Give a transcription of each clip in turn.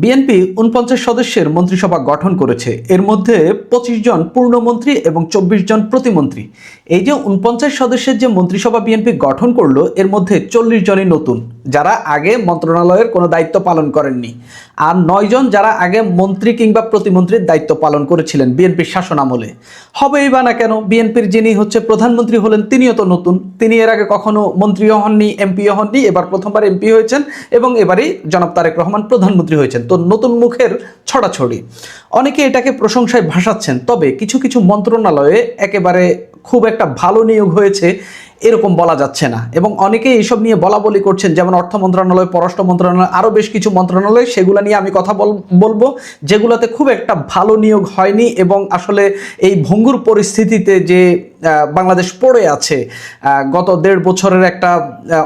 BNP ৪৯ সদস্যের মন্ত্রিসভা গঠন করেছে। এর মধ্যে ২৫ জন পূর্ণমন্ত্রী এবং ২৪ জন প্রতিমন্ত্রী। এই যে ৪৯ সদস্যের যে মন্ত্রিসভা বিএনপি গঠন করলো, এর মধ্যে ৪০ জনই নতুন, যারা আগে মন্ত্রণালয়ের কোনো দায়িত্ব পালন করেননি, আর ৯ জন যারা আগে মন্ত্রী কিংবা প্রতিমন্ত্রীর দায়িত্ব পালন করেছিলেন বিএনপির শাসন আমলে। হবেই বা না কেন, বিএনপির যিনি প্রধানমন্ত্রী হলেন তিনিও তো নতুন। তিনি এর আগে কখনো মন্ত্রীও হননি, এমপিও হননি, এবার প্রথমবার এমপি হয়েছেন এবং এবারই জনাব তারেক রহমান প্রধানমন্ত্রী হয়েছেন। তো নতুন মুখের ছড়াছড়ি, অনেকে এটাকে প্রশংসায় ভাসাচ্ছেন। তবে কিছু কিছু মন্ত্রণালয়ে একেবারে খুব একটা ভালো নিয়োগ হয়েছে এরকম বলা যাচ্ছে না, এবং অনেকেই এইসব নিয়ে বলা বলি করছেন, যেমন অর্থ মন্ত্রণালয়, পররাষ্ট্র মন্ত্রণালয়, আরও বেশ কিছু মন্ত্রণালয়, সেগুলো নিয়ে আমি কথা বলবো যেগুলোতে খুব একটা ভালো নিয়োগ হয়নি। এবং আসলে এই ভঙ্গুর পরিস্থিতিতে যে বাংলাদেশ পড়ে আছে, গত ১.৫ বছরের একটা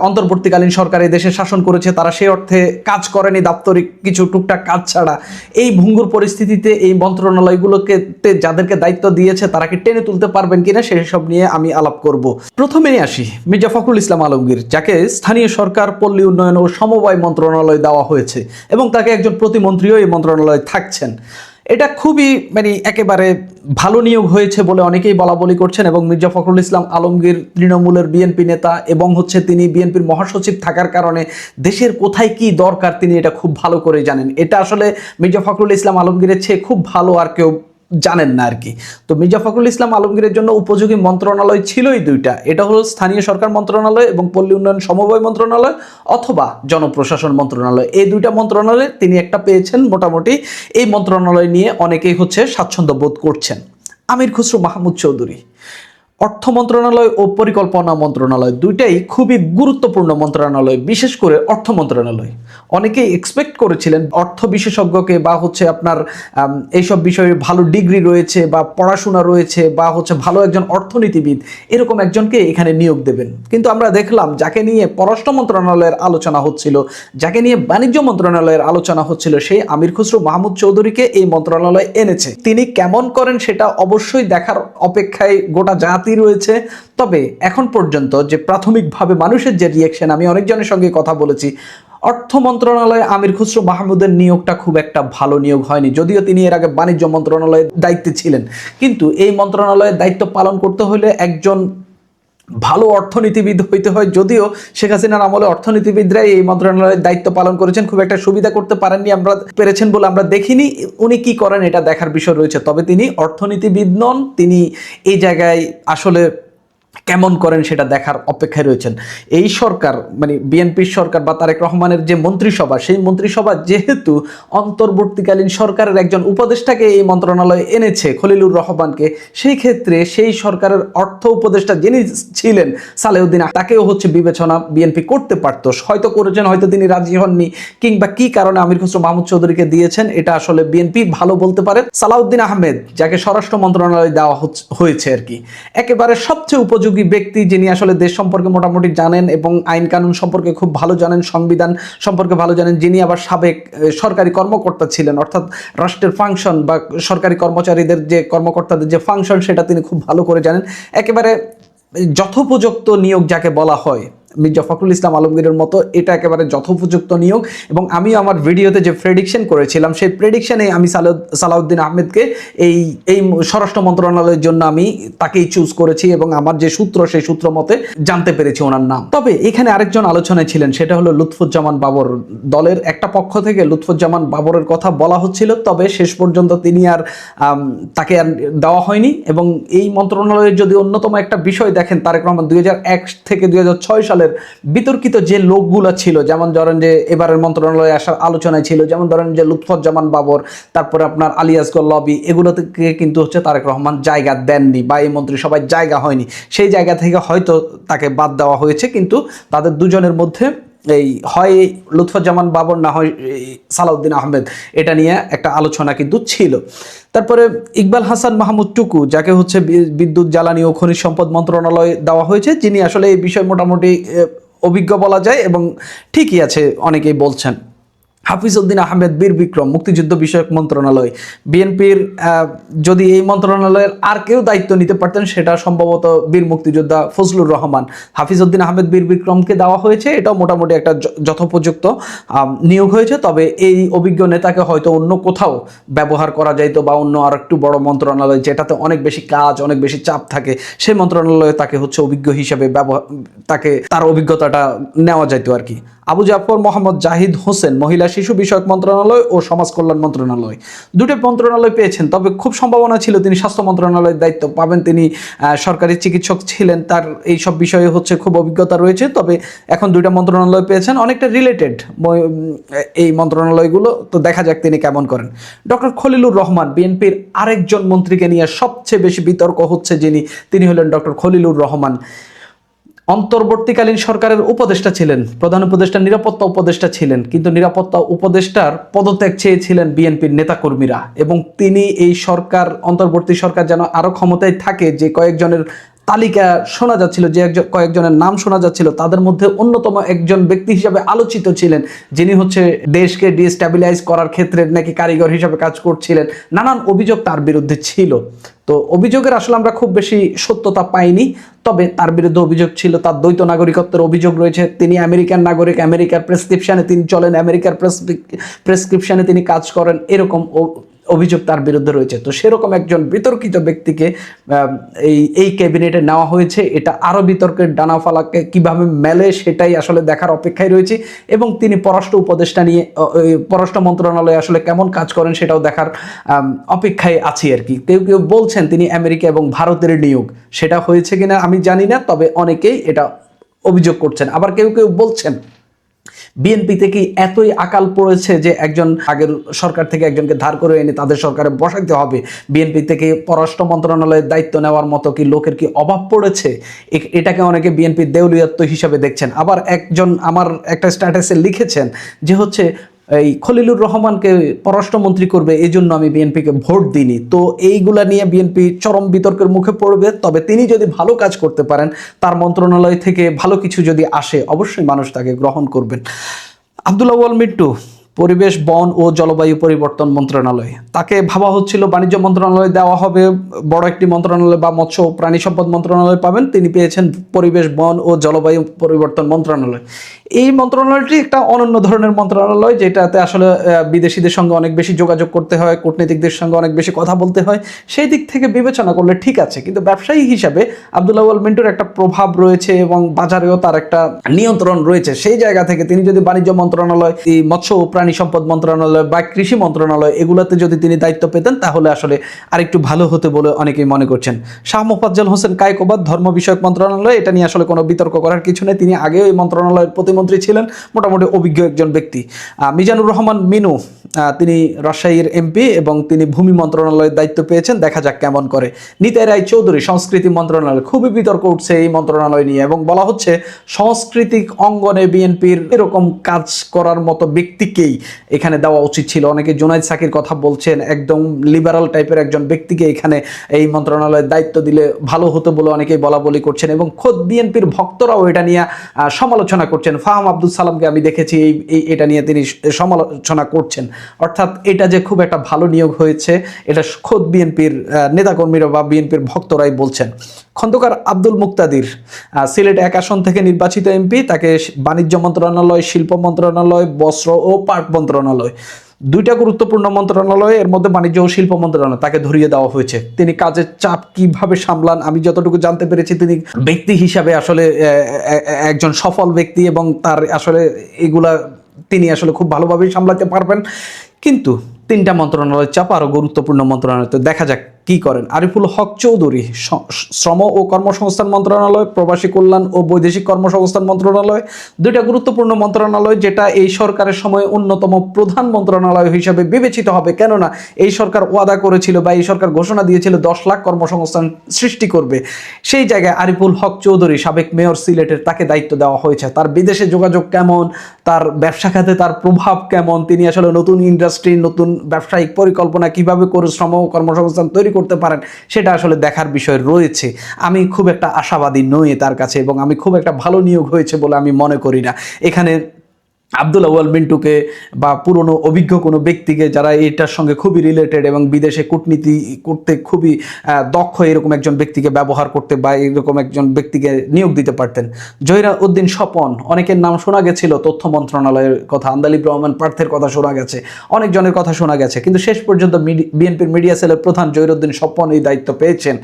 অন্তর্বর্তীকালীন সরকার এই দেশে শাসন করেছে, তারা সেই অর্থে কাজ করেনি, দাপ্তরিক কিছু টুকটাক কাজ ছাড়া। এই ভঙ্গুর পরিস্থিতিতে এই মন্ত্রণালয়গুলোকে যাদেরকে দায়িত্ব দিয়েছে তারা কি টেনে তুলতে পারবেন কিনা সেসব নিয়ে আমি আলাপ করব। প্রথমে আসি মির্জা ফখরুল ইসলাম আলমগীর, যাকে স্থানীয় সরকার, পল্লী উন্নয়ন ও সমবায় মন্ত্রণালয় দেওয়া হয়েছে এবং তাকে একজন প্রতিমন্ত্রীও এই মন্ত্রণালয়ে থাকছেন। এটা খুবই একেবারে ভালো নিয়োগ হয়েছে বলে অনেকেই বলা বলি করছেন। এবং মির্জা ফখরুল ইসলাম আলমগীর তৃণমূলের বিএনপি নেতা, এবং তিনি বিএনপির মহাসচিব থাকার কারণে দেশের কোথায় কি দরকার তিনি এটা খুব ভালো করে জানেন। এটা আসলে মির্জা ফখরুল ইসলাম আলমগীরের চেয়ে খুব ভালো আর কেউ জানেন না আর কি। তো মির্জা ফখরুল ইসলাম আলমগীরের জন্য উপযোগী মন্ত্রণালয় ছিলই দুইটা, এটা হলো স্থানীয় সরকার মন্ত্রণালয় এবং পল্লী উন্নয়ন সমবায় মন্ত্রণালয়, অথবা জনপ্রশাসন মন্ত্রণালয়। এই দুইটা মন্ত্রণালয়ে তিনি একটা পেয়েছেন। মোটামুটি এই মন্ত্রণালয় নিয়ে অনেকেই স্বাচ্ছন্দ্য বোধ করছেন। আমির খসরু মাহমুদ চৌধুরী, অর্থ মন্ত্রণালয় ও পরিকল্পনা মন্ত্রণালয় দুইটাই খুবই গুরুত্বপূর্ণ মন্ত্রণালয়, বিশেষ করে অর্থ মন্ত্রণালয়। অনেকেই এক্সপেক্ট করেছিলেন অর্থ বিশেষজ্ঞকে বা আপনার এইসব বিষয়ে ভালো ডিগ্রি রয়েছে বা পড়াশোনা রয়েছে বা ভালো একজন অর্থনীতিবিদ, এরকম একজনকে এখানে নিয়োগ দেবেন। কিন্তু আমরা দেখলাম যাকে নিয়ে পররাষ্ট্র মন্ত্রণালয়ের আলোচনা হচ্ছিল, যাকে নিয়ে বাণিজ্য মন্ত্রণালয়ের আলোচনা হচ্ছিল, সেই আমির খসরু মাহমুদ চৌধুরীকে এই মন্ত্রণালয় এনেছে। তিনি কেমন করেন সেটা অবশ্যই দেখার অপেক্ষায় গোটা জাতি রয়েছে। তবে এখন পর্যন্ত যে প্রাথমিকভাবে মানুষের যে রিয়াকশন, আমি অনেকজনের সঙ্গে কথা বলেছি, অর্থ মন্ত্রণালয়ে আমির খসরু মাহমুদের নিয়োগটা খুব একটা ভালো নিয়োগ হয়নি। যদিও তিনি এর আগে বাণিজ্য মন্ত্রণালয়ের দায়িত্বে ছিলেন, কিন্তু এই মন্ত্রণালয়ের দায়িত্ব পালন করতে হলে একজন ভালো অর্থনীতিবিদ হইতে হয়। যদিও শেখ হাসিনার আমলে অর্থনীতিবিদরাই এই মন্ত্রণালয়ের দায়িত্ব পালন করেছেন, খুব একটা সুবিধা করতে পারেননি, আমরা পেরেছেন বলে আমরা দেখিনি। উনি কি করেন এটা দেখার বিষয় রয়েছে। তবে তিনি অর্থনীতিবিদ নন, তিনি এই জায়গায় আসলে কেমন করেন সেটা দেখার অপেক্ষায় রয়েছেন। এই সরকার বিএনপির সরকার বা তারেক রহমানের যে মন্ত্রিসভা, সেই মন্ত্রিসভা যেহেতু অন্তর্বর্তীকালীন সরকারের একজন উপদেষ্টাকে এই মন্ত্রণালয়ে এনেছে, খলিলুর রহমানকে, সেই ক্ষেত্রে সেই সরকারের অর্থ উপদেষ্টা যিনি ছিলেন সালেউদ্দিন, তাকেও বিবেচনা বিএনপি করতে পারত। হয়তো করেছেন, হয়তো তিনি রাজি হননি, কিংবা কি কারণে আমির খসরু মাহমুদ চৌধুরীকে দিয়েছেন এটা আসলে বিএনপি ভালো বলতে পারে। সালাউদ্দিন আহমেদ, যাকে স্বরাষ্ট্র মন্ত্রণালয় দেওয়া হয়েছে আর কি, একেবারে সবচেয়ে উপযোগী ব্যক্তি, যিনি আসলে দেশ সম্পর্কে মোটামুটি জানেন এবং আইন কানুন সম্পর্কে খুব ভালো জানেন, সংবিধান সম্পর্কে ভালো জানেন, যিনি আবার সাবেক সরকারি কর্মকর্তা ছিলেন, অর্থাৎ রাষ্ট্রের ফাংশন বা সরকারি কর্মচারীদের যে কর্মকর্তাদের যে ফাংশন সেটা তিনি খুব ভালো করে জানেন। একেবারে যথোপযুক্ত নিয়োগ যাকে বলা হয় মির্জা ফখরুল ইসলাম আলমগীরের মতো, এটা একেবারে যথোপযুক্ত নিয়োগ। এবং আমি আমার ভিডিওতে যে প্রেডিকশন করেছিলাম, সেই প্রেডিকশনে আমি সালাউদ্দিন আহমেদকে এই স্বরাষ্ট্র মন্ত্রণালয়ের জন্য আমি তাকেই চুজ করেছি, এবং আমার যে সূত্র সেই সূত্র মতে জানতে পেরেছি ওনার নাম। তবে এখানে আরেকজন আলোচনায় ছিলেন, সেটা হলো লুৎফুজ্জামান বাবর। দলের একটা পক্ষ থেকে লুৎফুজ্জামান বাবরের কথা বলা হচ্ছিল, তবে শেষ পর্যন্ত তিনি আর তাকে আর দেওয়া হয়নি। এবং এই মন্ত্রণালয়ের যদি অন্যতম একটা বিষয় দেখেন, তারেক রহমান 2001 থেকে 2006 সালে বিতর্কিত যে লোকগুলো ছিল, যেমন ধরেন যে এবারের মন্ত্রণালয়ে আসার আলোচনায় ছিল, যেমন ধরেন যে লুৎফুজ্জামান বাবর, তারপরে আপনার আলী আসগর লবি, এগুলো থেকে কিন্তু তারেক রহমান জায়গা দেননি বা এই মন্ত্রিসভায় জায়গা হয়নি। সেই জায়গা থেকে হয়তো তাকে বাদ দেওয়া হয়েছে, কিন্তু তাদের দুজনের মধ্যে এই হয় লুৎফুজ্জামান বাবর, না হয় সালাউদ্দিন আহমেদ, এটা নিয়ে একটা আলোচনা কিন্তু ছিল। তারপরে ইকবাল হাসান মাহমুদ টুকু, যাকে বিদ্যুৎ, জ্বালানি ও খনিজ সম্পদ মন্ত্রণালয় দেওয়া হয়েছে, যিনি আসলে এই বিষয়ে মোটামুটি অভিজ্ঞ বলা যায় এবং ঠিকই আছে অনেকেই বলছেন। হাফিজউদ্দিন আহমেদ বীর বিক্রম মুক্তিযুদ্ধ বিষয়ক মন্ত্রণালয়, বিএনপির যদি এই মন্ত্রণালয়ের আর কেউ দায়িত্ব নিতে পারতেন সেটা সম্ভবত বীর মুক্তিযোদ্ধা ফজলুর রহমান। হাফিজউদ্দিন আহমেদ বীর বিক্রমকে দেওয়া হয়েছে, এটাও মোটামুটি একটা যথোপযুক্ত নিয়োগ হয়েছে। তবে এই অভিজ্ঞ নেতাকে হয়তো অন্য কোথাও ব্যবহার করা যাইতো, বা অন্য আর একটু বড় মন্ত্রণালয় যেটাতে অনেক বেশি কাজ, অনেক বেশি চাপ থাকে, সেই মন্ত্রণালয়ে তাকে হচ্ছে অভিজ্ঞ হিসেবে তাকে তার অভিজ্ঞতাটা নেওয়া যাইতো আর কি। আবু জাফর মোহাম্মদ জাহিদ হোসেন মহিলা শিশু বিষয়ক মন্ত্রণালয় ও সমাজ কল্যাণ মন্ত্রণালয়, দুটো মন্ত্রণালয় পেয়েছেন। তবে খুব সম্ভাবনা ছিল তিনি স্বাস্থ্য মন্ত্রণালয়ের দায়িত্ব পাবেন, তিনি সরকারি চিকিৎসক ছিলেন, তার এই সব বিষয়ে হচ্ছে খুব অভিজ্ঞতা রয়েছে। তবে এখন দুইটা মন্ত্রণালয় পেয়েছেন, অনেকটা রিলেটেড এই মন্ত্রণালয়গুলো, তো দেখা যাক তিনি কেমন করেন। ডক্টর খলিলুর রহমান, বিএনপির আরেকজন মন্ত্রীকে নিয়ে সবচেয়ে বেশি বিতর্ক হচ্ছে তিনি হলেন ডক্টর খলিলুর রহমান। অন্তর্বর্তীকালীন সরকারের উপদেষ্টা ছিলেন, প্রধান উপদেষ্টা নিরাপত্তা উপদেষ্টা ছিলেন, কিন্তু নিরাপত্তা উপদেষ্টার পদত্যাগ চেয়েছিলেন বিএনপির নেতাকর্মীরা, এবং তিনি এই সরকার, অন্তর্বর্তী সরকার যেন আরো ক্ষমতায় থাকে, যে কয়েকজনের তালিকা শোনা যাচ্ছিল, যে কয়েকজনের নাম শোনা যাচ্ছিল, তাদের মধ্যে অন্যতম একজন ব্যক্তি হিসাবে আলোচিত ছিলেন, যিনি হচ্ছে দেশকে ডিস্ট্যাবিলাইজ করার ক্ষেত্রে নাকি কারিগর হিসাবে কাজ করছিলেন। নানান অভিযোগ তার বিরুদ্ধে ছিল। তো অভিযোগের আসলে আমরা খুব বেশি সত্যতা পাইনি, তবে তার বিরুদ্ধে অভিযোগ ছিল, তার দ্বৈত নাগরিকত্বের অভিযোগ রয়েছে, তিনি আমেরিকান নাগরিক, আমেরিকার প্রেসক্রিপশনে তিনি চলেন, আমেরিকার প্রেসক্রিপশনে তিনি কাজ করেন, এরকম অভিযোগ তার বিরুদ্ধে রয়েছে। তো সেরকম একজন বিতর্কিত ব্যক্তিকে এই ক্যাবিনেটে নেওয়া হয়েছে। এটা আরো বিতর্কের ডানাফালাকে কিভাবে মেলে সেটাই আসলে দেখার অপেক্ষায় রয়েছে, এবং তিনি পররাষ্ট্র উপদেষ্টা নিয়ে পররাষ্ট্র মন্ত্রণালয়ে আসলে কেমন কাজ করেন সেটাও দেখার অপেক্ষায় আছি আর কি। কেউ কেউ বলছেন তিনি আমেরিকা এবং ভারতের নিয়োগ, সেটা হয়েছে কিনা আমি জানি না, তবে অনেকেই এটা অভিযোগ করছেন। আবার কেউ কেউ বলছেন বিএনপি থেকে এতই আকাল পড়েছে যে একজন আগের সরকার থেকে একজনকে ধার করে এনে তাদের সরকারে বসাইতে হবে, বিএনপি থেকে পররাষ্ট্র মন্ত্রণালয়ের দায়িত্ব নেওয়ার মতো কি লোকের কি অভাব পড়েছে? এটাকে অনেকে বিএনপির দেউলিয়াত্ব হিসাবে দেখছেন। আবার একজন আমার একটা স্ট্যাটাসে লিখেছেন যে হচ্ছে এই খলিলুর রহমানকে পররাষ্ট্রমন্ত্রী করবে, এই জন্য আমি বিএনপিকে ভোট দিইনি। তো এইগুলা নিয়ে বিএনপি চরম বিতর্কের মুখে পড়বে। তবে তিনি যদি ভালো কাজ করতে পারেন, তার মন্ত্রণালয় থেকে ভালো কিছু যদি আসে, অবশ্যই মানুষ তাকে গ্রহণ করবেন। আব্দুল আউয়াল মিন্টু, পরিবেশ বন ও জলবায়ু পরিবর্তন মন্ত্রণালয়, তাকে ভাবা হচ্ছিল বাণিজ্য মন্ত্রণালয় দেওয়া হবে, বড় একটি মন্ত্রণালয়, বা মৎস্য ও প্রাণী সম্পদ মন্ত্রণালয় পাবেন। তিনি পেয়েছেন পরিবেশ বন ও জলবায়ু পরিবর্তন মন্ত্রণালয়। এই মন্ত্রণালয়টি একটা অনন্য ধরনের মন্ত্রণালয়, যেটাতে আসলে বিদেশিদের সঙ্গে অনেক বেশি যোগাযোগ করতে হয়, কূটনীতিকদের সঙ্গে অনেক বেশি কথা বলতে হয়। সেই দিক থেকে বিবেচনা করলে ঠিক আছে, কিন্তু ব্যবসায়ী হিসাবে আব্দুল আউয়াল মিন্টুর একটা প্রভাব রয়েছে এবং বাজারেও তার একটা নিয়ন্ত্রণ রয়েছে। সেই জায়গা থেকে তিনি যদি বাণিজ্য মন্ত্রণালয়, মৎস্য ও প্রাণী সম্পদ মন্ত্রণালয় বা কৃষি মন্ত্রণালয়, এগুলোতে যদি তিনি দায়িত্ব পেতেন তাহলে আসলে আরেকটু ভালো হতে বলে অনেকেই মনে করছেন। শাহ মোফাজ্জল হোসেন কায়কোবাদ, ধর্ম বিষয়ক মন্ত্রণালয়, এটা নিয়ে আসলে কোনো বিতর্ক করার কিছু নেই, তিনি আগেও এই মন্ত্রণালয়ের প্রতিমন্ত্রী ছিলেন, মোটামুটি অভিজ্ঞ একজন ব্যক্তি। মিজানুর রহমান মিনু, তিনি রাজশাহীর এমপি এবং তিনি ভূমি মন্ত্রণালয়ের দায়িত্ব পেয়েছেন, দেখা যাক কেমন করে। নিতাই রায় চৌধুরী, সংস্কৃতি মন্ত্রণালয়, খুবই বিতর্ক উঠছে এই মন্ত্রণালয় নিয়ে, এবং বলা হচ্ছে সাংস্কৃতিক অঙ্গনে বিএনপির এরকম কাজ করার মতো ব্যক্তিকেই এখানে দেওয়া উচিত ছিল। অনেকে জুনাইদ সাকির কথা বলছেন, একদম লিবারাল টাইপের একজন ব্যক্তিকে এখানে এই মন্ত্রণালয়ের দায়িত্ব দিলে ভালো হতো বলে অনেকেই বলা বলি করছেন, এবং খোদ বিএনপির ভক্তরাও এটা নিয়ে সমালোচনা করছেন। ফাহাম আব্দুল সালামকে আমি দেখেছি এটা নিয়ে তিনি সমালোচনা করছেন। অর্থাৎ এটা যে খুব একটা ভালো নিয়োগ হয়েছে, এটা খোদ বিএনপির নেতাকর্মীরা বা বিএনপির ভক্তরাই বলছেন। খন্দকার আব্দুল মুক্তাদির, সিলেট 1 আসন থেকে নির্বাচিত এমপি, তাকে বাণিজ্য মন্ত্রণালয়, শিল্প মন্ত্রণালয়, বস্ত্র ও পাট মন্ত্রণালয়, দুইটা গুরুত্বপূর্ণ মন্ত্রণালয়, এর মধ্যে বাণিজ্য ও শিল্প মন্ত্রণালয় তাকে ধরিয়ে দেওয়া হয়েছে। তিনি কাজের চাপ কিভাবে সামলান, আমি যতটুকু জানতে পেরেছি তিনি ব্যক্তি হিসাবে আসলে একজন সফল ব্যক্তি, এবং তার আসলে এগুলা তিনি আসলে খুব ভালোভাবেই সামলাতে পারবেন। কিন্তু 3টা মন্ত্রণালয় চাপ, আরো গুরুত্বপূর্ণ মন্ত্রণালয়, তো দেখা যাক কি করেন। আরিফুল হক চৌধুরী, শ্রম ও কর্মসংস্থান মন্ত্রণালয়, প্রবাসী কল্যাণ ও বৈদেশিক কর্মসংস্থান মন্ত্রণালয়, দুইটা গুরুত্বপূর্ণ মন্ত্রণালয়, যেটা এই সরকারের সময় অন্যতম প্রধান মন্ত্রণালয় হিসাবে বিবেচিত হবে। কেননা এই সরকার ওয়াদা করেছিল বা এই সরকার ঘোষণা দিয়েছিল 10 লাখ কর্মসংস্থান সৃষ্টি করবে। সেই জায়গায় আরিফুল হক চৌধুরী, সাবেক মেয়র সিলেটের, তাকে দায়িত্ব দেওয়া হয়েছে। তার বিদেশে যোগাযোগ কেমন, তার ব্যবসা খাতে তার প্রভাব কেমন, তিনি আসলে নতুন ইন্ডাস্ট্রি, নতুন ব্যবসায়িক পরিকল্পনা কিভাবে করে শ্রম ও কর্মসংস্থান তৈরি করতে পারেন, সেটা আসলে দেখার বিষয় রয়েছে। আমি খুব একটা আশাবাদী নই তার কাছে, এবং আমি খুব একটা ভালো নিয়োগ হয়েছে বলে আমি মনে করি না। এখানে আব্দুল আউয়াল মিন্টুকে বা পুরনো অভিজ্ঞ কোনো ব্যক্তিকে যারা এটার সঙ্গে খুবই রিলেটেড এবং বিদেশে কূটনীতি করতে খুবই দক্ষ এরকম একজন ব্যক্তিকে ব্যবহার করতে বা এরকম একজন ব্যক্তিকে নিয়োগ দিতে পারতেন। জহির উদ্দিন স্বপন, অনেকের নাম শোনা গেছিল, তথ্য মন্ত্রণালয়ের কথা, আন্দালিব রহমান পার্থের কথা শোনা গেছে, অনেকজনের কথা শোনা গেছে, কিন্তু শেষ পর্যন্ত বিএনপির মিডিয়া সেলের প্রধান জহির উদ্দিন স্বপন এই দায়িত্ব পেয়েছেন।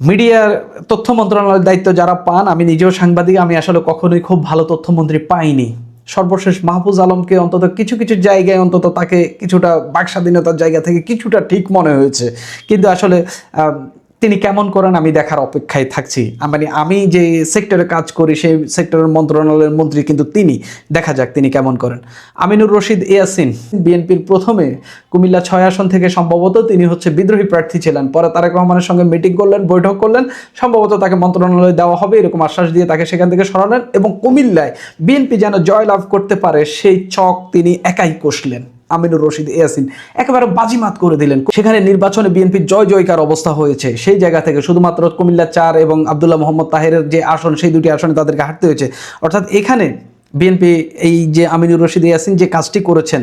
মিডিয়ার তথ্য মন্ত্রণালয়ের দায়িত্ব যারা পান, আমি নিজেও সাংবাদিক, আমি আসলে কখনোই খুব ভালো তথ্যমন্ত্রী পাইনি। সর্বশেষ মাহফুজ আলমকে অন্তত কিছু কিছু জায়গায় অন্তত তাকে কিছুটা বাক স্বাধীনতার জায়গা থেকে কিছুটা ঠিক মনে হয়েছে, কিন্তু আসলে তিনি কেমন করেন আমি দেখার অপেক্ষায় থাকছি। মানে আমি যে সেক্টরে কাজ করি সেই সেক্টরের মন্ত্রণালয়ের মন্ত্রী কিন্তু তিনি, দেখা যাক তিনি কেমন করেন। আমিনুর রশিদ ইয়াসিন বিএনপির প্রথমে কুমিল্লা 6 আসন থেকে সম্ভবত তিনি হচ্ছে বিদ্রোহী প্রার্থী ছিলেন, পরে তারেক রহমানের সঙ্গে মিটিং করলেন, বৈঠক করলেন, সম্ভবত তাকে মন্ত্রণালয়ে দেওয়া হবে এরকম আশ্বাস দিয়ে তাকে সেখান থেকে সরালেন এবং কুমিল্লায় বিএনপি যেন জয়লাভ করতে পারে সেই চক তিনি একাই কষলেন। আমিনুর রশিদ ইয়াসিন একেবারে বাজিমাত করে দিলেন। সেখানে নির্বাচনে বিএনপির জয় জয়কার অবস্থা হয়েছে। সেই জায়গা থেকে শুধুমাত্র কুমিল্লা 4 এবং আব্দুল্লাহ মোহাম্মদ তাহেরের যে আসন, সেই দুটি আসনে তাদেরকে হারতে হয়েছে। অর্থাৎ এখানে বিএনপি এই যে আমিনুর রশিদ ইয়াসিন যে কাজটি করেছেন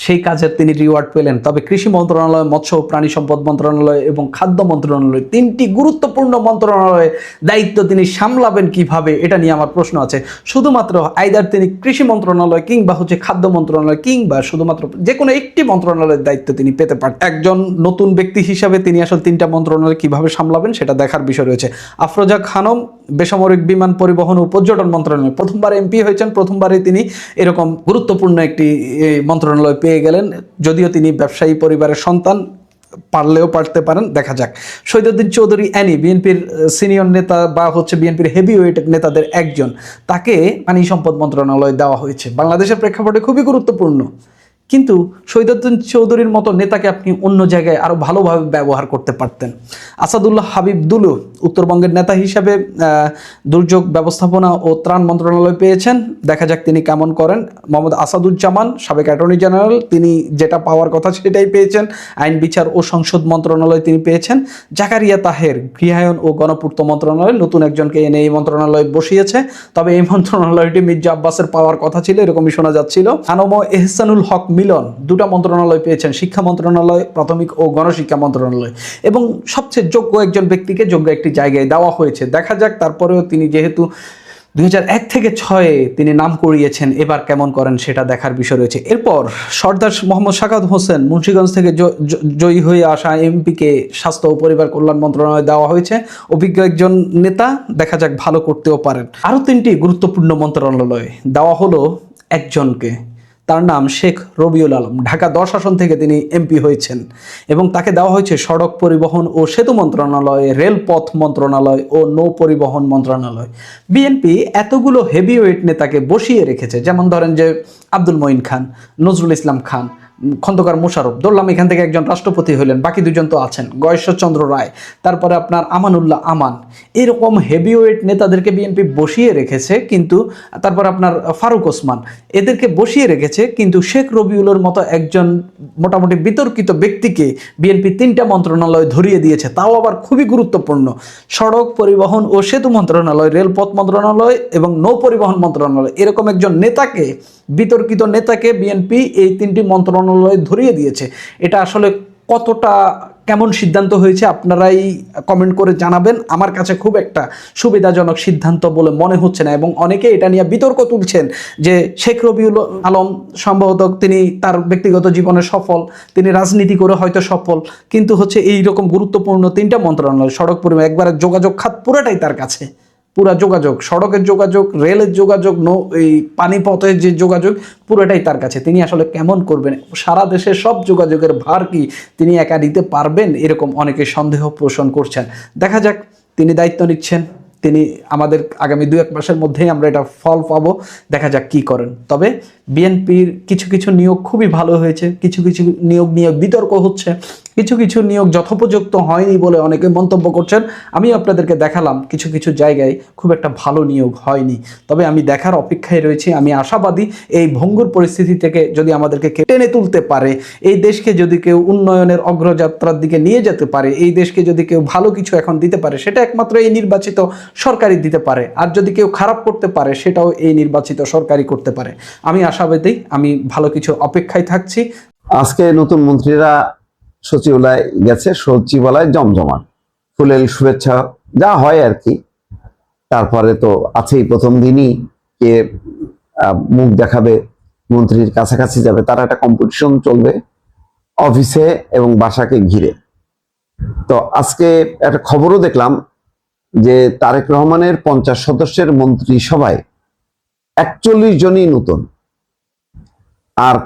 সেই কাজের তিনি রিওয়ার্ড পেলেন। তবে কৃষি মন্ত্রণালয়, মৎস্য ও প্রাণী সম্পদ মন্ত্রণালয় এবং খাদ্য মন্ত্রণালয়, তিনটি গুরুত্বপূর্ণ মন্ত্রণালয়ের দায়িত্ব তিনি সামলাবেন কিভাবে, এটা নিয়ে আমার প্রশ্ন আছে। শুধুমাত্র আইদার তিনি কৃষি মন্ত্রণালয় কিংবা হচ্ছে খাদ্য মন্ত্রণালয় কিংবা শুধুমাত্র যে কোনো একটি মন্ত্রণালয়ের দায়িত্ব তিনি পেতে পারেন। একজন নতুন ব্যক্তি হিসাবে তিনি আসলে তিনটা মন্ত্রণালয় কিভাবে সামলাবেন সেটা দেখার বিষয় রয়েছে। আফরোজা খানম বেসামরিক বিমান পরিবহন ও পর্যটন মন্ত্রণালয়, প্রথমবার এমপি হয়েছেন, প্রথমবারে তিনি এরকম গুরুত্বপূর্ণ একটি মন্ত্রণালয় পেয়ে গেলেন, যদিও তিনি ব্যবসায়ী পরিবারের সন্তান, পারলেও পারতে পারেন, দেখা যাক। শহীদুদ্দিন চৌধুরী অ্যানি বিএনপির সিনিয়র নেতা বা হচ্ছে বিএনপির হেভিওয়েট নেতাদের একজন, তাকে পানি সম্পদ মন্ত্রণালয় দেওয়া হয়েছে। বাংলাদেশের প্রেক্ষাপটে খুবই গুরুত্বপূর্ণ, কিন্তু শহীদুদ্দিন চৌধুরীর মতো নেতাকে আপনি অন্য জায়গায় আরো ভালোভাবে ব্যবহার করতে পারতেন। আসাদুল্লাহ হাবিব দুলু উত্তরবঙ্গের নেতা হিসাবে দুর্যোগ ব্যবস্থাপনা ও ত্রাণ মন্ত্রণালয় পেয়েছেন, দেখা যাক তিনি কেমন করেন। মোহাম্মদ আসাদুজ্জামান সাবেক অ্যাটর্নি জেনারেল, তিনি যেটা পাওয়ার কথা সেটাই পেয়েছেন। আইন বিচার ও সংসদ মন্ত্রণালয় তিনি পেয়েছেন। জাকারিয়া তাহের গৃহায়ন ও গণপূর্ত মন্ত্রণালয়, নতুন একজনকে এনে এই মন্ত্রণালয় বসিয়েছে, তবে এই মন্ত্রণালয়টি মির্জা আব্বাসের পাওয়ার কথা ছিল, এরকমই শোনা যাচ্ছিল। আনম এহসানুল হক মিলন দুটা মন্ত্রণালয় পেয়েছেন, শিক্ষা মন্ত্রণালয়, প্রাথমিক ও গণশিক্ষা মন্ত্রণালয়, এবং সবচেয়ে যোগ্য একজন ব্যক্তিকে যোগ্য একটি জায়গায় দেওয়া হয়েছে। দেখা যাক তারপরেও তিনি যেহেতু 2001 থেকে 6 তিনি নাম করিয়েছেন, এবার কেমন করেন সেটা দেখার বিষয় রয়েছে। এরপর সর্দার মোহাম্মদ সাখাওয়াত হোসেন মুন্সিগঞ্জ থেকে জয়ী হয়ে আসা এমপিকে স্বাস্থ্য ও পরিবার কল্যাণ মন্ত্রণালয় দেওয়া হয়েছে, অভিজ্ঞ একজন নেতা, দেখা যাক ভালো করতেও পারেন। আরও 3টি গুরুত্বপূর্ণ মন্ত্রণালয় দেওয়া হলো একজনকে, তার নাম শেখ রবিউল আলম, ঢাকা 10 আসন থেকে তিনি এমপি হয়েছেন এবং তাকে দেওয়া হয়েছে সড়ক পরিবহন ও সেতু মন্ত্রণালয়, রেলপথ মন্ত্রণালয় ও নৌ পরিবহন মন্ত্রণালয়। বিএনপি এতগুলো হেভিওয়েট নেতাকে বসিয়ে রেখেছে, যেমন ধরেন যে আব্দুল মঈন খান, নজরুল ইসলাম খান, খন্দকার মোশাররফ, ধরলাম এখান থেকে একজন রাষ্ট্রপতি হলেন, বাকি দুজন তো আছেন, গয়েশ্বরচন্দ্র রায়, তারপরে আপনার আমানুল্লাহ আমান, এরকম হেভিওয়েট নেতাদেরকে বিএনপি বসিয়ে রেখেছে। কিন্তু তারপর আপনার ফারুক ওসমান, এদেরকে বসিয়ে রেখেছে, কিন্তু শেখ রবিউলের মতো একজন মোটামুটি বিতর্কিত ব্যক্তিকে বিএনপি 3টা মন্ত্রণালয় ধরিয়ে দিয়েছে, তাও আবার খুবই গুরুত্বপূর্ণ। সড়ক পরিবহন ও সেতু মন্ত্রণালয়, রেলপথ মন্ত্রণালয় এবং নৌ পরিবহন মন্ত্রণালয়, এরকম একজন নেতাকে, বিতর্কিত নেতাকে বিএনপি এই 3টি মন্ত্রণালয় ধরিয়ে দিয়েছে। এটা আসলে কতটা কেমন সিদ্ধান্ত হয়েছে আপনারাই কমেন্ট করে জানাবেন। আমার কাছে খুব একটা সুবিধাজনক সিদ্ধান্ত বলে মনে হচ্ছে না, এবং অনেকে এটা নিয়ে বিতর্ক তুলছেন যে শেখ রবিউল আলম সম্ভবত তিনি তার ব্যক্তিগত জীবনে সফল, তিনি রাজনীতি করে হয়তো সফল, কিন্তু হচ্ছে এই রকম গুরুত্বপূর্ণ 3টা মন্ত্রণালয়, সড়ক পরিবহন, একবারে যোগাযোগ খাত পুরোটাই তার কাছে, পুরা যোগাযোগ, সড়কের যোগাযোগ, রেলের যোগাযোগ, এই পানিপথের যে যোগাযোগ, পুরোটাই তার কাছে। তিনি আসলে কেমন করবেন, সারা দেশের সব যোগাযোগের ভার কি তিনি একা নিতে পারবেন, এরকম অনেকে সন্দেহ পোষণ করছেন। দেখা যাক, তিনি দায়িত্ব নিচ্ছেন, তিনি আমাদের আগামী 2-1 মাসের মধ্যেই আমরা এটা ফল পাবো, দেখা যাক কি করেন। তবে বিএনপির কিছু কিছু নিয়োগ খুবই ভালো হয়েছে, কিছু কিছু নিয়োগ নিয়ে বিতর্ক হচ্ছে, কিছু কিছু নিয়োগ যথোপযুক্ত হয়নি বলে অনেকে মন্তব্য করছেন। আমি আপনাদেরকে দেখালাম কিছু কিছু জায়গায় খুব একটা ভালো নিয়োগ হয়নি। তবে আমি দেখার অপেক্ষায় রয়েছি। আমি আশাবাদী এই ভঙ্গুর পরিস্থিতি থেকে যদি আমাদেরকে টেনে তুলতে পারে, এই দেশকে যদি কেউ উন্নয়নের অগ্রযাত্রার দিকে নিয়ে যেতে পারে, এই দেশকে যদি কেউ ভালো কিছু এখন দিতে পারে, সেটা একমাত্র এই নির্বাচিত সরকারই দিতে পারে। আর যদি কেউ খারাপ করতে পারে, সেটাও এই নির্বাচিত সরকারই করতে পারে। আমি আশাবাদী, আমি ভালো কিছুর অপেক্ষায় থাকছি। আজকে নতুন মন্ত্রীরা সচিবালয় গেছে, সচিবালয় জমজমাট, ফুলেল শুভেচ্ছা যা হয় আর কি। তারপরে তো আছেই প্রথম দিনই কে মুখ দেখাবে, মন্ত্রীর কাছাকাছি যাবে, তার একটা কম্পিটিশন চলবে অফিসে এবং বাসাকে ঘিরে। তো আজকে একটা খবরও দেখলাম যে তারেক রহমানের 50 সদস্যের মন্ত্রিসভায় 41 জনই নতুন। আর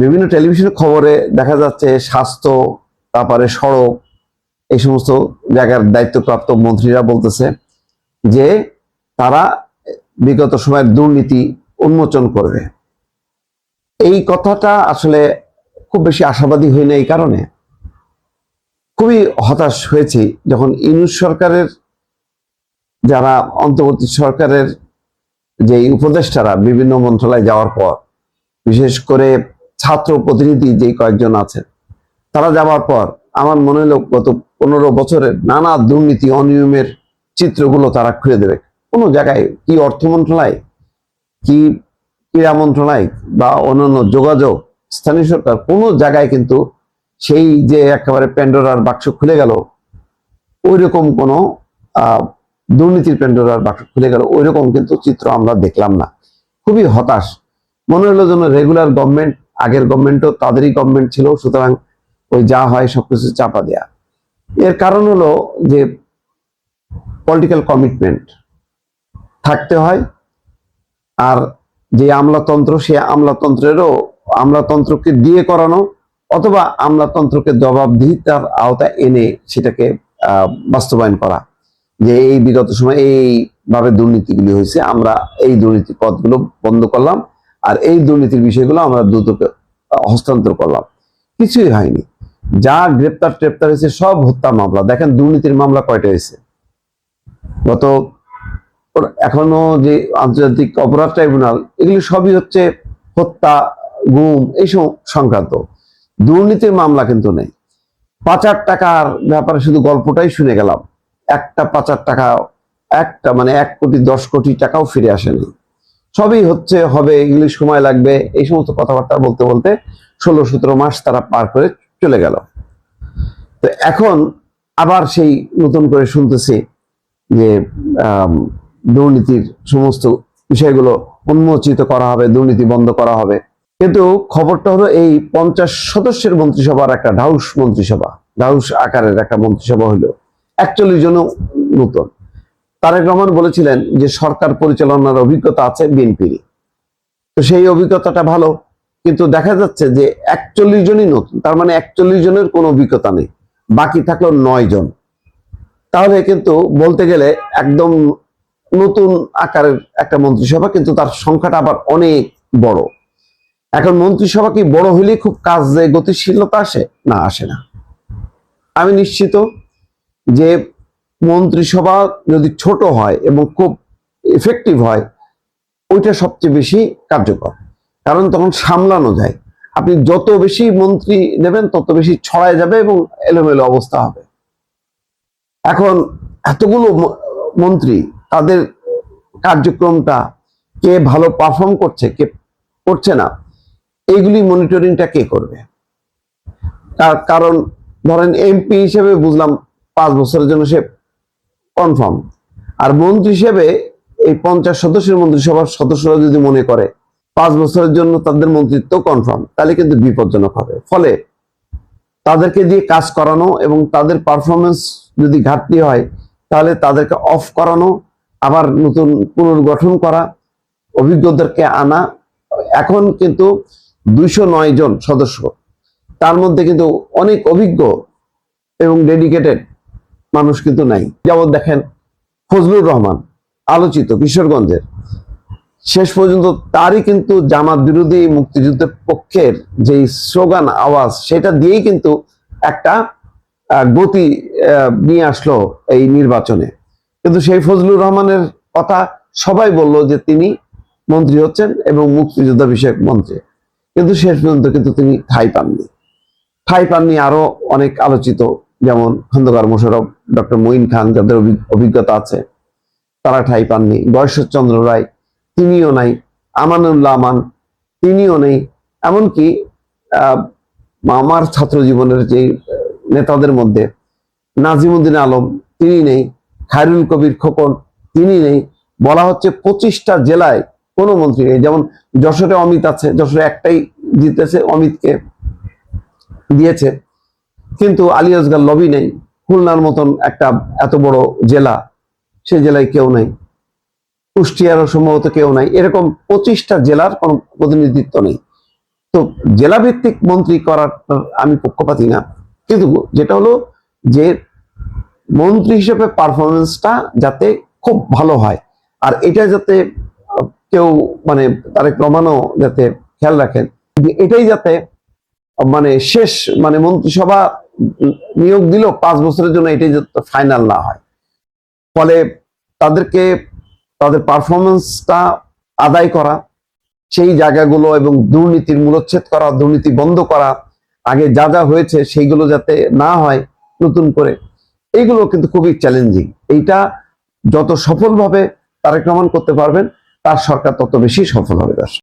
বিভিন্ন টেলিভিশন খবরে দেখা যাচ্ছে স্বাস্থ্য, তারপরে সড়ক, এই সমস্ত জায়গার দায়িত্বপ্রাপ্ত মন্ত্রীরা বলতেছে যে তারা বিগত সময়ের দুর্নীতি উন্মোচন করবে। এই কথাটা আসলে খুব বেশি আশাবাদী হই না। এই কারণে খুবই হতাশ হয়েছি যখন ইউনূস সরকারের যারা অন্তর্বর্তী সরকারের যে উপদেষ্টারা বিভিন্ন মন্ত্রণালয়ে যাওয়ার পর, বিশেষ করে ছাত্র প্রতিনিধি যে কয়েকজন আছেন, তারা যাওয়ার পর আমার মনে হলো গত 15 বছরের নানা দুর্নীতি অনিয়মের চিত্রগুলো তারা খুলে দেবে। কোনো জায়গায়, কি অর্থ মন্ত্রণালয়, কি ক্রীড়া মন্ত্রণালয় বা অন্যান্য যোগাযোগ, স্থানীয় সরকার, কোনো জায়গায় কিন্তু সেই যে একেবারে প্যান্ডোরার বাক্স খুলে গেল, ওই রকম কোনো দুর্নীতির প্যান্ডোরার বাক্স খুলে গেল, ওই রকম কিন্তু চিত্র আমরা দেখলাম না। খুবই হতাশ মনে হলো যেন রেগুলার গভর্নমেন্ট, আগের গভর্নমেন্টও তাদেরই গভর্নমেন্ট ছিল, সুতরাং ওই যা হয় সবকিছু চাপা দেয়া। এর কারণ হলো যে পলিটিক্যাল কমিটমেন্ট থাকতে হয়। আর যে আমলাতন্ত্র, সে আমলাতন্ত্রকে দিয়ে করানো অথবা আমলাতন্ত্রকে জবাবদিহিতার আওতায় এনে সেটাকে বাস্তবায়ন করা, যে এই বিগত সময় এইভাবে দুর্নীতিগুলি হয়েছে, আমরা এই দুর্নীতি পদগুলো বন্ধ করলাম আর এই দুর্নীতির বিষয়গুলো আমরা দ্রুত হস্তান্তর করলাম। কিছুই হয়নি। যা গ্রেপ্তার হয়েছে সব হত্যা মামলা। দেখেন দুর্নীতির মামলা কয়টা হয়েছে গত, এখনো যে আন্তর্জাতিক অপরাধ ট্রাইব্যুনাল, এগুলি সবই হচ্ছে হত্যা, গুম, এইসব সংক্রান্ত। দুর্নীতির মামলা কিন্তু নেই। পাচার টাকার ব্যাপারে শুধু গল্পটাই শুনে গেলাম। একটা পাচার টাকা, একটা মানে 1,10,00,00,000 টাকাও ফিরে আসেনি। সবই হচ্ছে, হবে, এগুলি সময় লাগবে, এই সমস্ত কথাবার্তা বলতে বলতে 16-17 মাস তারা পার করে চলে গেল। তো এখন আবার সেই নতুন করে শুনতেছি যে দুর্নীতির সমস্ত বিষয়গুলো উন্মোচিত করা হবে, দুর্নীতি বন্ধ করা হবে। কিন্তু খবরটা হলো এই 50 সদস্যের মন্ত্রিসভার একটা ঢাউস মন্ত্রিসভা, ঢাউস আকারের একটা মন্ত্রিসভা হলো 41 জন নতুন। তারেক রহমান বলেছিলেন যে সরকার পরিচালনার অভিজ্ঞতা আছে বিএনপির, তো সেই অভিজ্ঞতাটা ভালো, কিন্তু দেখা যাচ্ছে যে 41 জনই নতুন। তার মানে 41 জনের কোনো অভিজ্ঞতা নেই, বাকি থাকলো 9 জন। তাহলে কিন্তু বলতে গেলে একদম নতুন আকারের একটা মন্ত্রিসভা, কিন্তু তার সংখ্যাটা আবার অনেক বড়। এখন মন্ত্রিসভা কি বড় হইলে খুব কাজে গতিশীলতা আসে? না, আসে না। আমি নিশ্চিত যে মন্ত্রিসভা যদি ছোট হয় এবং খুব এফেক্টিভ হয়, ওইটা সবচেয়ে বেশি কার্যকর, কারণ তখন সামলানো যায়। আপনি যত বেশি মন্ত্রী নেবেন তত বেশি ছড়ায় যাবে এবং এলোমেলো অবস্থা হবে। এখন এতগুলো মন্ত্রী, তাদের কার্যক্রমটা কে ভালো পারফর্ম করছে, কে করছে না, এইগুলি মনিটরিংটা কে করবে? কারণ ধরেন এমপি হিসেবে বুঝলাম 5 বছরের জন্য সে কনফার্ম, আর মন্ত্রী হিসেবে এই 50 সদস্যের মন্ত্রিসভার সদস্যরা যদি মনে করে 5 বছরের জন্য তাদের মন্ত্রিত্ব কনফার্ম, তাহলে কিন্তু বিপজ্জনক হবে। ফলে তাদেরকে দিয়ে কাজ করানো এবং তাদের পারফরমেন্স যদি ঘাটতি হয় তাহলে তাদেরকে অফ করানো, আবার নতুন পুনর্গঠন করা, অভিজ্ঞদেরকে আনা। এখন কিন্তু 209 জন সদস্য, তার মধ্যে কিন্তু অনেক অভিজ্ঞ এবং ডেডিকেটেড মানুষ কিন্তু নাই। যেমন দেখেন ফজলুর রহমান, আলোচিত কিশোরগঞ্জের, শেষ পর্যন্ত তারই কিন্তু জামাত বিরোধী মুক্তিযুদ্ধের পক্ষের যে স্লোগান, আওয়াজ, সেটা দিয়েই কিন্তু একটা গতি নিয়ে আসলো এই নির্বাচনে। কিন্তু সেই ফজলুর রহমানের কথা সবাই বলল যে তিনি মন্ত্রী হচ্ছেন এবং মুক্তিযোদ্ধা বিষয়ক মন্ত্রী, কিন্তু শেষ পর্যন্ত কিন্তু তিনি ঠাঁই পাননি আরো অনেক আলোচিত, যেমন খন্দকার মোশাররফ, ডক্টর মঈন খান, যাদের অভিজ্ঞতা আছে, তারা ঠাঁই পাননি। গয়েশ্বরচন্দ্র রায় তিনিও নাই, আমানুল্লাহ আমান তিনিও নেই, এমনকি আমার ছাত্র জীবনের যে নেতাদের মধ্যে নাজিমুদ্দিন আলম তিনি নেই, খায়রুল কবির খোকন তিনি নেই। বলা হচ্ছে 25টা জেলায় কোনো মন্ত্রী নেই। যেমন যশোরে অমিত আছে, যশোরে একটাই জিতেছে, অমিতকে দিয়েছে, কিন্তু আলী আসগার লবি নেই। খুলনার মতন একটা এত বড় জেলা, সেই জেলায় কেউ নেই। কুষ্টিয়ারও সম্ভবত কেউ নাই। এরকম 25টা জেলার কোনো প্রতিনিধিত্ব নেই। তো জেলা ভিত্তিক মন্ত্রী করার আমি পক্ষপাতী না, কিন্তু যেটা হলো যে মন্ত্রী হিসেবে পারফরমেন্সটা যাতে খুব ভালো হয়, আর এটা যাতে কেউ মানে তারেক রহমানও যাতে খেয়াল রাখেন যে এটাই যাতে মানে শেষ মানে মন্ত্রিসভা নিয়োগ দিল 5 বছরের জন্য, এটাই যাতে ফাইনাল না হয়। ফলে তাদেরকে তাদের পারফরমেন্সটা আদায় করা, সেই জায়গাগুলো এবং দুর্নীতির মূলচ্ছেদ করা, দুর্নীতি বন্ধ করা, আগে যা যা হয়েছে সেইগুলো যাতে না হয় নতুন করে, এইগুলো কিন্তু খুবই চ্যালেঞ্জিং। এইটা যত সফলভাবে তারেক রহমান করতে পারবেন, তার সরকার তত বেশি সফল হবে।